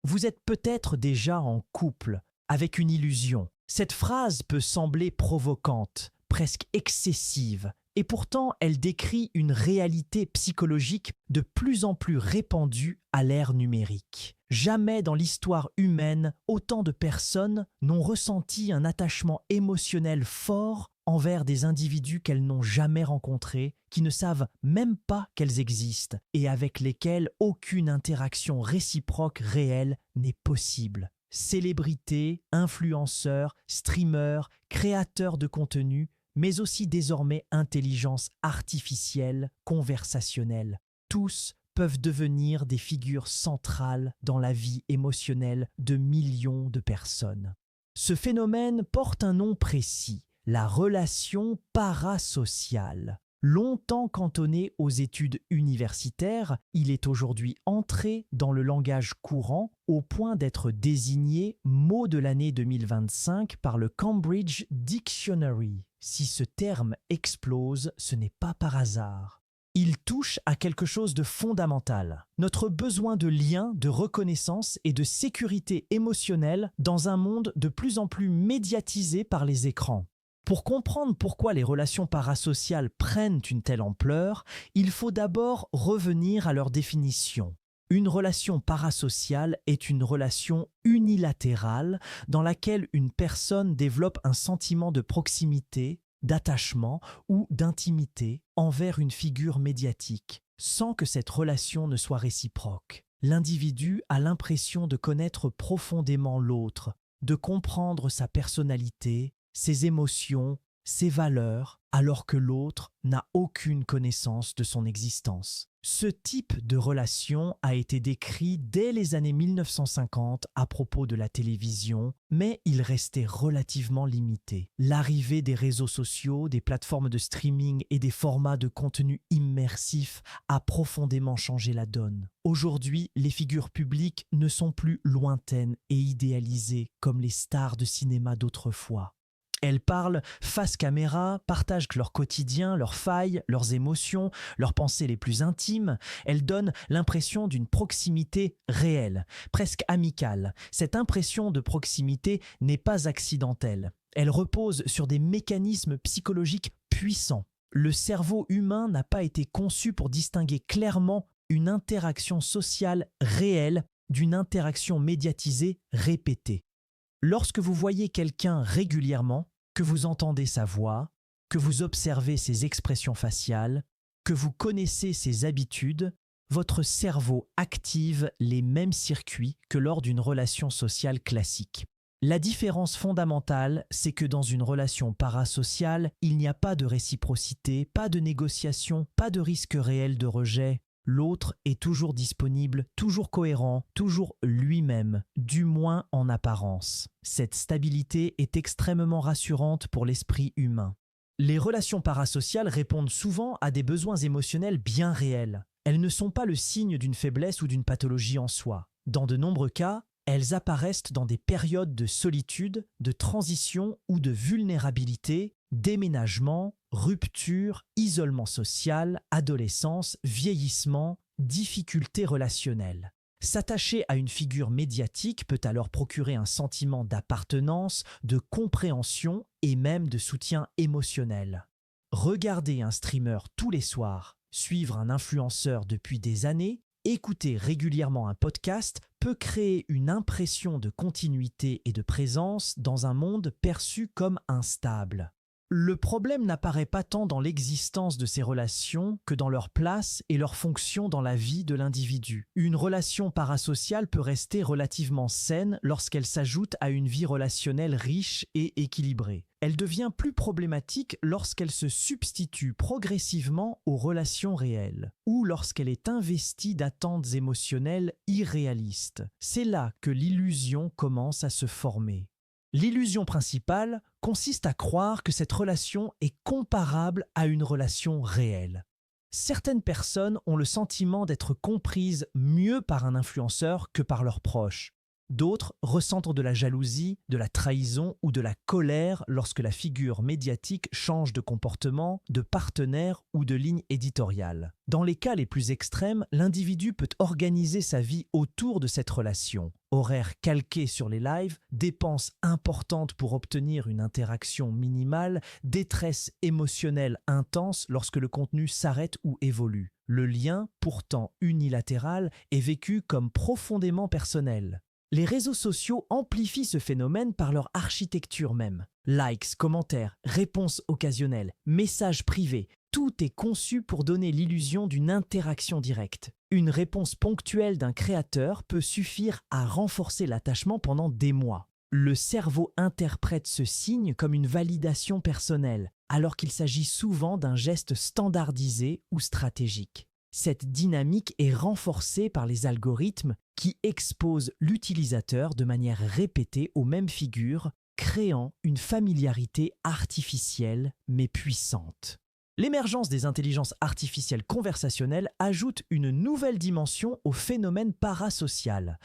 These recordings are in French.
Vous êtes peut-être déjà en couple, avec une illusion. Cette phrase peut sembler provocante, presque excessive, et pourtant elle décrit une réalité psychologique de plus en plus répandue à l'ère numérique. Jamais dans l'histoire humaine, autant de personnes n'ont ressenti un attachement émotionnel fort envers des individus qu'elles n'ont jamais rencontrés, qui ne savent même pas qu'elles existent et avec lesquels aucune interaction réciproque réelle n'est possible. Célébrités, influenceurs, streamers, créateurs de contenu, mais aussi désormais intelligence artificielle, conversationnelle. Tous peuvent devenir des figures centrales dans la vie émotionnelle de millions de personnes. Ce phénomène porte un nom précis, la relation parasociale. Longtemps cantonné aux études universitaires, il est aujourd'hui entré dans le langage courant au point d'être désigné mot de l'année 2025 par le Cambridge Dictionary. Si ce terme explose, ce n'est pas par hasard. Il touche à quelque chose de fondamental, notre besoin de lien, de reconnaissance et de sécurité émotionnelle dans un monde de plus en plus médiatisé par les écrans. Pour comprendre pourquoi les relations parasociales prennent une telle ampleur, il faut d'abord revenir à leur définition. Une relation parasociale est une relation unilatérale dans laquelle une personne développe un sentiment de proximité, d'attachement ou d'intimité envers une figure médiatique, sans que cette relation ne soit réciproque. L'individu a l'impression de connaître profondément l'autre, de comprendre sa personnalité, ses émotions, ses valeurs, alors que l'autre n'a aucune connaissance de son existence. Ce type de relation a été décrit dès les années 1950 à propos de la télévision, mais il restait relativement limité. L'arrivée des réseaux sociaux, des plateformes de streaming et des formats de contenu immersifs a profondément changé la donne. Aujourd'hui, les figures publiques ne sont plus lointaines et idéalisées comme les stars de cinéma d'autrefois. Elles parlent face caméra, partagent leur quotidien, leurs failles, leurs émotions, leurs pensées les plus intimes. Elles donnent l'impression d'une proximité réelle, presque amicale. Cette impression de proximité n'est pas accidentelle. Elle repose sur des mécanismes psychologiques puissants. Le cerveau humain n'a pas été conçu pour distinguer clairement une interaction sociale réelle d'une interaction médiatisée répétée. Lorsque vous voyez quelqu'un régulièrement, que vous entendez sa voix, que vous observez ses expressions faciales, que vous connaissez ses habitudes, votre cerveau active les mêmes circuits que lors d'une relation sociale classique. La différence fondamentale, c'est que dans une relation parasociale, il n'y a pas de réciprocité, pas de négociation, pas de risque réel de rejet. L'autre est toujours disponible, toujours cohérent, toujours lui-même, du moins en apparence. Cette stabilité est extrêmement rassurante pour l'esprit humain. Les relations parasociales répondent souvent à des besoins émotionnels bien réels. Elles ne sont pas le signe d'une faiblesse ou d'une pathologie en soi. Dans de nombreux cas, elles apparaissent dans des périodes de solitude, de transition ou de vulnérabilité, déménagement, rupture, isolement social, adolescence, vieillissement, difficultés relationnelles. S'attacher à une figure médiatique peut alors procurer un sentiment d'appartenance, de compréhension et même de soutien émotionnel. Regarder un streamer tous les soirs, suivre un influenceur depuis des années, écouter régulièrement un podcast peut créer une impression de continuité et de présence dans un monde perçu comme instable. Le problème n'apparaît pas tant dans l'existence de ces relations que dans leur place et leur fonction dans la vie de l'individu. Une relation parasociale peut rester relativement saine lorsqu'elle s'ajoute à une vie relationnelle riche et équilibrée. Elle devient plus problématique lorsqu'elle se substitue progressivement aux relations réelles ou lorsqu'elle est investie d'attentes émotionnelles irréalistes. C'est là que l'illusion commence à se former. L'illusion principale consiste à croire que cette relation est comparable à une relation réelle. Certaines personnes ont le sentiment d'être comprises mieux par un influenceur que par leurs proches. D'autres ressentent de la jalousie, de la trahison ou de la colère lorsque la figure médiatique change de comportement, de partenaire ou de ligne éditoriale. Dans les cas les plus extrêmes, l'individu peut organiser sa vie autour de cette relation, horaires calqués sur les lives, dépenses importantes pour obtenir une interaction minimale, détresse émotionnelle intense lorsque le contenu s'arrête ou évolue. Le lien, pourtant unilatéral, est vécu comme profondément personnel. Les réseaux sociaux amplifient ce phénomène par leur architecture même. Likes, commentaires, réponses occasionnelles, messages privés, tout est conçu pour donner l'illusion d'une interaction directe. Une réponse ponctuelle d'un créateur peut suffire à renforcer l'attachement pendant des mois. Le cerveau interprète ce signe comme une validation personnelle, alors qu'il s'agit souvent d'un geste standardisé ou stratégique. Cette dynamique est renforcée par les algorithmes qui exposent l'utilisateur de manière répétée aux mêmes figures, créant une familiarité artificielle mais puissante. L'émergence des intelligences artificielles conversationnelles ajoute une nouvelle dimension au phénomène parasocial.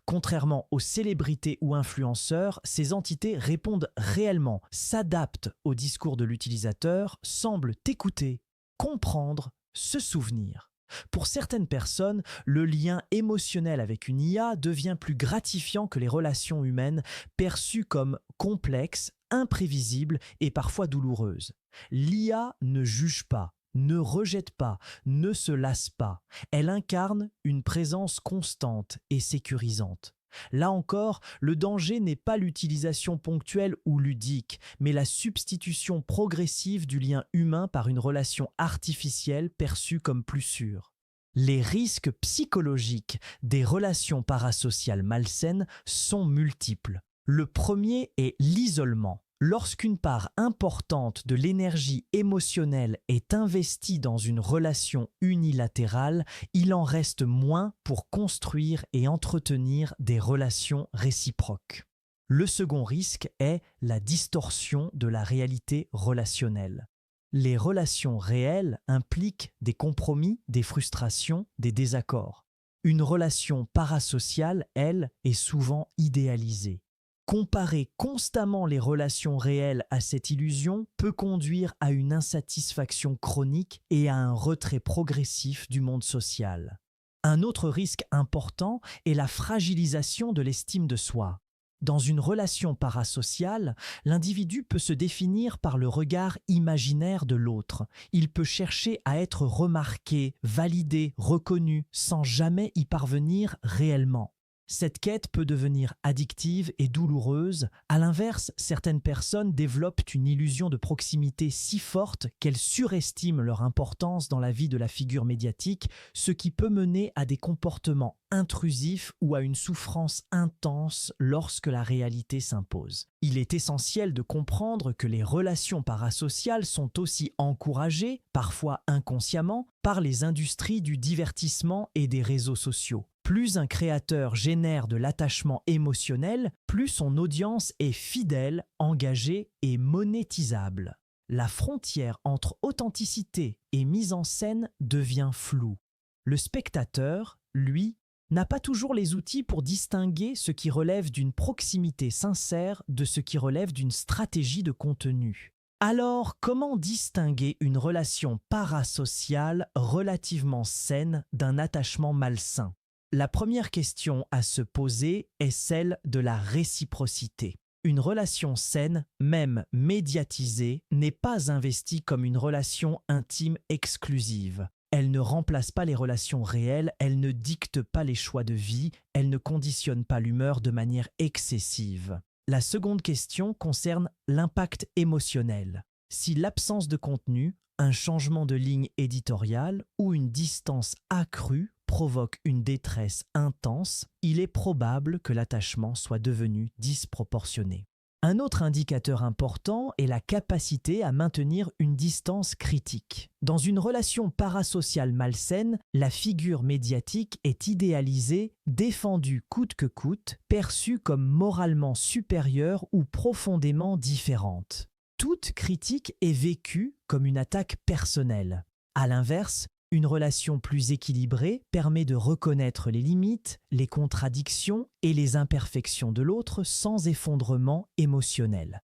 Contrairement aux célébrités ou influenceurs, ces entités répondent réellement, s'adaptent au discours de l'utilisateur, semblent écouter, comprendre, se souvenir. Pour certaines personnes, le lien émotionnel avec une IA devient plus gratifiant que les relations humaines, perçues comme complexes, imprévisibles et parfois douloureuses. L'IA ne juge pas, ne rejette pas, ne se lasse pas. Elle incarne une présence constante et sécurisante. Là encore, le danger n'est pas l'utilisation ponctuelle ou ludique, mais la substitution progressive du lien humain par une relation artificielle perçue comme plus sûre. Les risques psychologiques des relations parasociales malsaines sont multiples. Le premier est l'isolement. Lorsqu'une part importante de l'énergie émotionnelle est investie dans une relation unilatérale, il en reste moins pour construire et entretenir des relations réciproques. Le second risque est la distorsion de la réalité relationnelle. Les relations réelles impliquent des compromis, des frustrations, des désaccords. Une relation parasociale, elle, est souvent idéalisée. Comparer constamment les relations réelles à cette illusion peut conduire à une insatisfaction chronique et à un retrait progressif du monde social. Un autre risque important est la fragilisation de l'estime de soi. Dans une relation parasociale, l'individu peut se définir par le regard imaginaire de l'autre. Il peut chercher à être remarqué, validé, reconnu, sans jamais y parvenir réellement. Cette quête peut devenir addictive et douloureuse. À l'inverse, certaines personnes développent une illusion de proximité si forte qu'elles surestiment leur importance dans la vie de la figure médiatique, ce qui peut mener à des comportements intrusifs ou à une souffrance intense lorsque la réalité s'impose. Il est essentiel de comprendre que les relations parasociales sont aussi encouragées, parfois inconsciemment, par les industries du divertissement et des réseaux sociaux. Plus un créateur génère de l'attachement émotionnel, plus son audience est fidèle, engagée et monétisable. La frontière entre authenticité et mise en scène devient floue. Le spectateur, lui, n'a pas toujours les outils pour distinguer ce qui relève d'une proximité sincère de ce qui relève d'une stratégie de contenu. Alors, comment distinguer une relation parasociale relativement saine d'un attachement malsain ? La première question à se poser est celle de la réciprocité. Une relation saine, même médiatisée, n'est pas investie comme une relation intime exclusive. Elle ne remplace pas les relations réelles, elle ne dicte pas les choix de vie, elle ne conditionne pas l'humeur de manière excessive. La seconde question concerne l'impact émotionnel. Si l'absence de contenu, un changement de ligne éditoriale ou une distance accrue provoque une détresse intense, il est probable que l'attachement soit devenu disproportionné. Un autre indicateur important est la capacité à maintenir une distance critique. Dans une relation parasociale malsaine, la figure médiatique est idéalisée, défendue coûte que coûte, perçue comme moralement supérieure ou profondément différente. Toute critique est vécue comme une attaque personnelle. À l'inverse, une relation plus équilibrée permet de reconnaître les limites, les contradictions et les imperfections de l'autre sans effondrement émotionnel.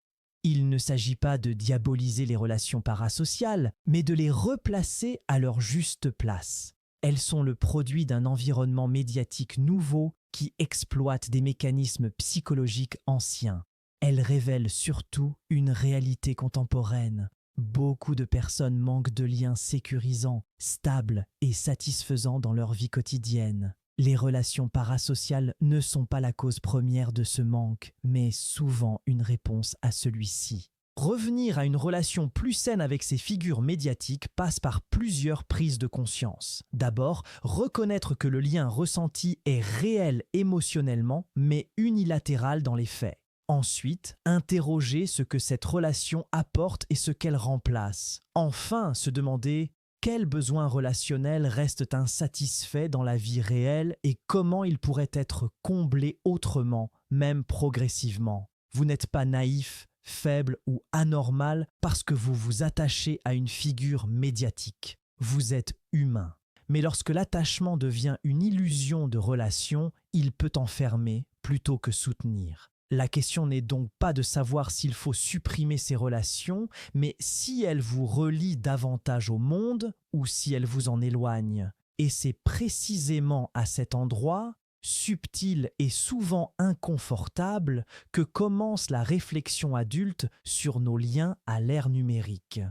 Il ne s'agit pas de diaboliser les relations parasociales, mais de les replacer à leur juste place. Elles sont le produit d'un environnement médiatique nouveau, qui exploite des mécanismes psychologiques anciens. Elle révèle surtout une réalité contemporaine. Beaucoup de personnes manquent de liens sécurisants, stables et satisfaisants dans leur vie quotidienne. Les relations parasociales ne sont pas la cause première de ce manque, mais souvent une réponse à celui-ci. Revenir à une relation plus saine avec ces figures médiatiques passe par plusieurs prises de conscience. D'abord, reconnaître que le lien ressenti est réel émotionnellement, mais unilatéral dans les faits. Ensuite, interroger ce que cette relation apporte et ce qu'elle remplace. Enfin, se demander quels besoins relationnels restent insatisfaits dans la vie réelle et comment ils pourraient être comblés autrement, même progressivement. Vous n'êtes pas naïf, faible ou anormal parce que vous vous attachez à une figure médiatique. Vous êtes humain. Mais lorsque l'attachement devient une illusion de relation, il peut enfermer plutôt que soutenir. La question n'est donc pas de savoir s'il faut supprimer ces relations, mais si elles vous relient davantage au monde ou si elles vous en éloignent. Et c'est précisément à cet endroit, subtil et souvent inconfortable, que commence la réflexion adulte sur nos liens à l'ère numérique.